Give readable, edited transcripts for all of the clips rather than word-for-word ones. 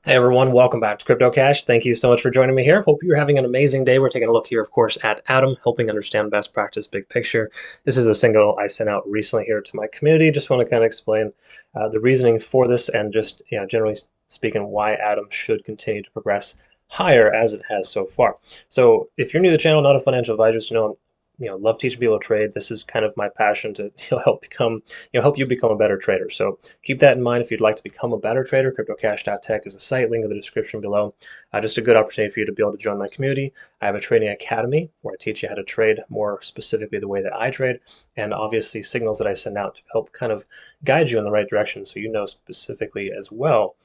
Hey everyone, welcome back to CryptoCache. Thank you so much for joining me here. Hope you're having an amazing day. We're taking a look here, of course, at Atom, helping understand best practice, big picture. This is a single I sent out recently here to my community. Just want to kind of explain the reasoning for this and just, generally speaking, why Atom should continue to progress higher as it has so far. So if you're new to the channel, not a financial advisor, just love teaching people to trade. This is kind of my passion to help you become a better trader. So keep that in mind if you'd like to become a better trader. CryptoCache.tech is a site, link in the description below. Just a good opportunity for you to be able to join my community. I have a trading academy where I teach you how to trade more specifically the way that I trade, and obviously signals that I send out to help kind of guide you in the right direction, so you know specifically as well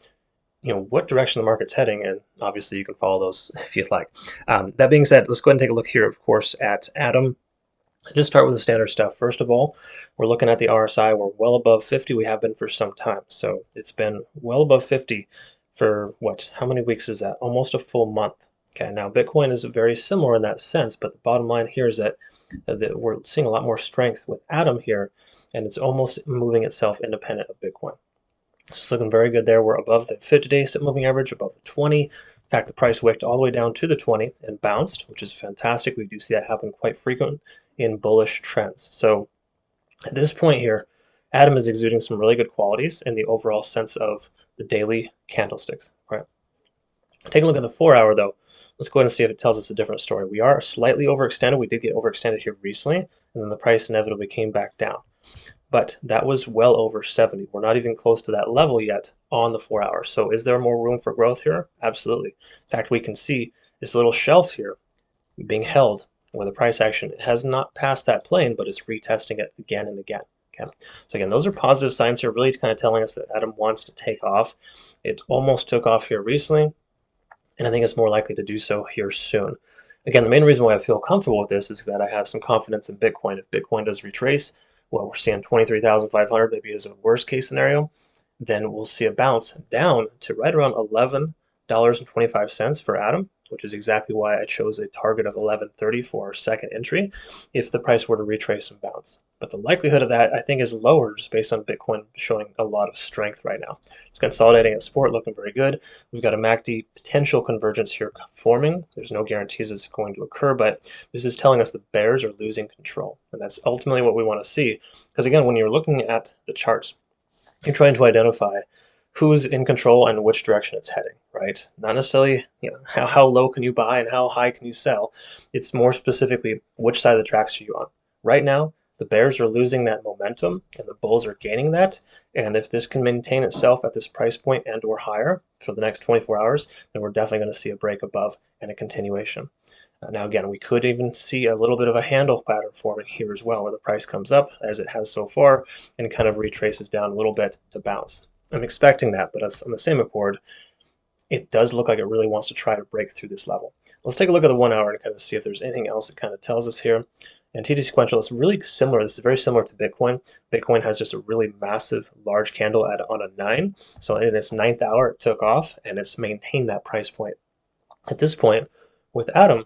what direction the market's heading, and obviously you can follow those if you'd like. That being said, let's go ahead and take a look here, of course, at Atom. Just start with the standard stuff. First of all, we're looking at the RSI. We're well above 50. We have been for some time. So it's been well above 50 for what? How many weeks is that? Almost a full month. Okay, now Bitcoin is very similar in that sense, but the bottom line here is that we're seeing a lot more strength with Atom here, and it's almost moving itself independent of Bitcoin. It's looking very good there. We're above the 50-day moving average, above the 20. In fact, the price wicked all the way down to the 20 and bounced, which is fantastic. We do see that happen quite frequent in bullish trends. So at this point here, Atom is exuding some really good qualities in the overall sense of the daily candlesticks. Right. Take a look at the 4-hour though. Let's go ahead and see if it tells us a different story. We are slightly overextended. We did get overextended here recently, and then the price inevitably came back down. But that was well over 70. We're not even close to that level yet on the 4-hour. So is there more room for growth here? Absolutely. In fact, we can see this little shelf here being held where the price action has not passed that plane, but it's retesting it again and again. Okay. So again, those are positive signs here, really kind of telling us that Atom wants to take off. It almost took off here recently, and I think it's more likely to do so here soon. Again, the main reason why I feel comfortable with this is that I have some confidence in Bitcoin. If Bitcoin does retrace, well, we're seeing 23,500 maybe as a worst case scenario, then we'll see a bounce down to right around $11.25 for Atom, which is exactly why I chose a target of 11.30 for our second entry if the price were to retrace and bounce. But the likelihood of that, I think, is lower just based on Bitcoin showing a lot of strength right now. It's consolidating at support, looking very good. We've got a MACD potential convergence here forming. There's no guarantees it's going to occur, but this is telling us the bears are losing control. And that's ultimately what we want to see. Because again, when you're looking at the charts, you're trying to identify who's in control and which direction it's heading, right? Not necessarily, how low can you buy and how high can you sell. It's more specifically which side of the tracks are you on. Right now, the bears are losing that momentum and the bulls are gaining that. And if this can maintain itself at this price point and or higher for the next 24 hours, then we're definitely going to see a break above and a continuation. Now again, we could even see a little bit of a handle pattern forming here as well, where the price comes up as it has so far and kind of retraces down a little bit to bounce. I'm expecting that, but on the same accord, it does look like it really wants to try to break through this level. Let's take a look at the 1 hour and kind of see if there's anything else that kind of tells us here. And TD sequential is really similar. This is very similar to Bitcoin. Bitcoin has just a really massive, large candle on a 9. So in its 9th hour, it took off and it's maintained that price point. At this point, with Atom,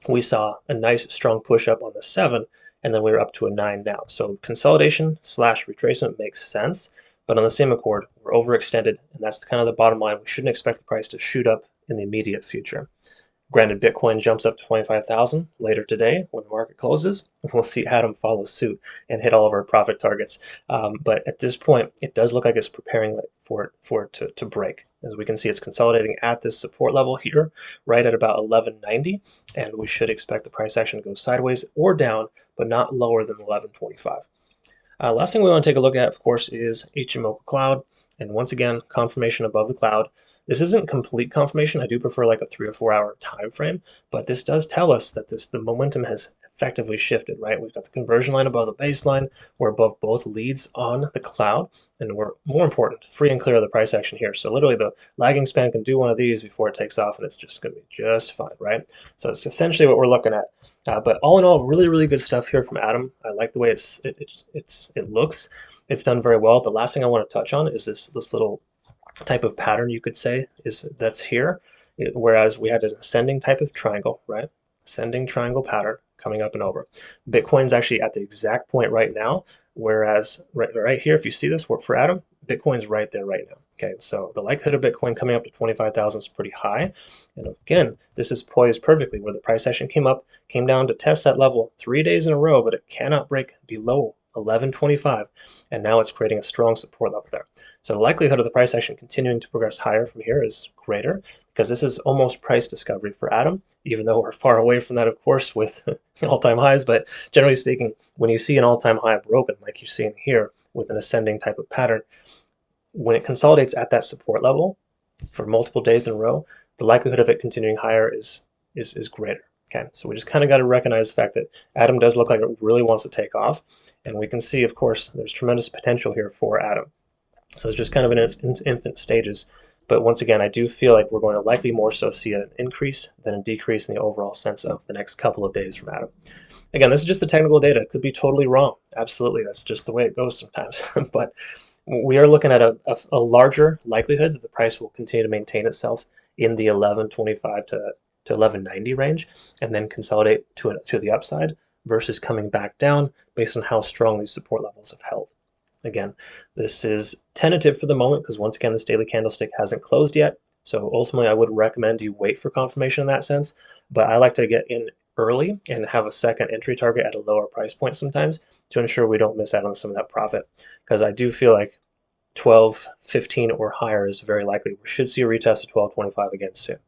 we saw a nice strong push up on the 7, and then we're up to a 9 now. So consolidation / retracement makes sense, but on the same accord, we're overextended, and that's kind of the bottom line. We shouldn't expect the price to shoot up in the immediate future. Granted, Bitcoin jumps up to 25,000 later today when the market closes. We'll see Atom follow suit and hit all of our profit targets. But at this point, it does look like it's preparing for it to break. As we can see, it's consolidating at this support level here, right at about 11.90, and we should expect the price action to go sideways or down, but not lower than 11.25. Last thing we want to take a look at, of course, is HMO Cloud, and once again, confirmation above the cloud. This isn't complete confirmation. I do prefer like a 3 or 4 hour time frame, but this does tell us that the momentum has effectively shifted, right? We've got the conversion line above the baseline. We're above both leads on the cloud, and we're, more important, free and clear of the price action here. So literally the lagging span can do one of these before it takes off, and it's just going to be just fine, right? So it's essentially what we're looking at. But all in all, really, really good stuff here from Atom. I like the way it looks. It's done very well. The last thing I want to touch on is this little type of pattern, you could say, that's here, whereas we had an ascending type of triangle, right? Ascending triangle pattern coming up and over. Bitcoin's actually at the exact point right now, whereas right here, if you see this for Atom, Bitcoin's right there right now. Okay, so the likelihood of Bitcoin coming up to 25,000 is pretty high. And again, this is poised perfectly where the price action came up, came down to test that level 3 days in a row, but it cannot break below 1125, and now it's creating a strong support level there. So the likelihood of the price action continuing to progress higher from here is greater, because this is almost price discovery for Atom, even though we're far away from that, of course, with all-time highs. But generally speaking, when you see an all-time high broken, like you see in here, with an ascending type of pattern, when it consolidates at that support level for multiple days in a row, the likelihood of it continuing higher is greater. Okay, so we just kind of got to recognize the fact that Atom does look like it really wants to take off, and we can see, of course, there's tremendous potential here for Atom. So it's just kind of in its infant stages. But once again, I do feel like we're going to likely more so see an increase than a decrease in the overall sense of the next couple of days from Atom. Again, this is just the technical data. It could be totally wrong. Absolutely, that's just the way it goes sometimes. But we are looking at a larger likelihood that the price will continue to maintain itself in the 1125 to 1190 range, and then consolidate to the upside versus coming back down based on how strong these support levels have held. Again, this is tentative for the moment because once again, this daily candlestick hasn't closed yet. So ultimately, I would recommend you wait for confirmation in that sense. But I like to get in early and have a second entry target at a lower price point sometimes to ensure we don't miss out on some of that profit. Because I do feel like 12.15 or higher is very likely. We should see a retest of 12.25 again soon.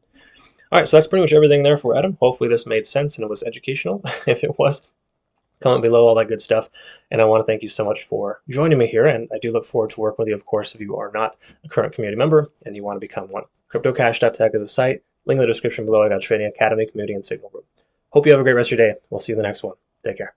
All right, so that's pretty much everything there for Adam. Hopefully this made sense and it was educational. If it was, comment below, all that good stuff. And I want to thank you so much for joining me here. And I do look forward to working with you, of course, if you are not a current community member and you want to become one. CryptoCache.tech is a site. Link in the description below. I got Trading Academy, Community, and Signal Group. Hope you have a great rest of your day. We'll see you in the next one. Take care.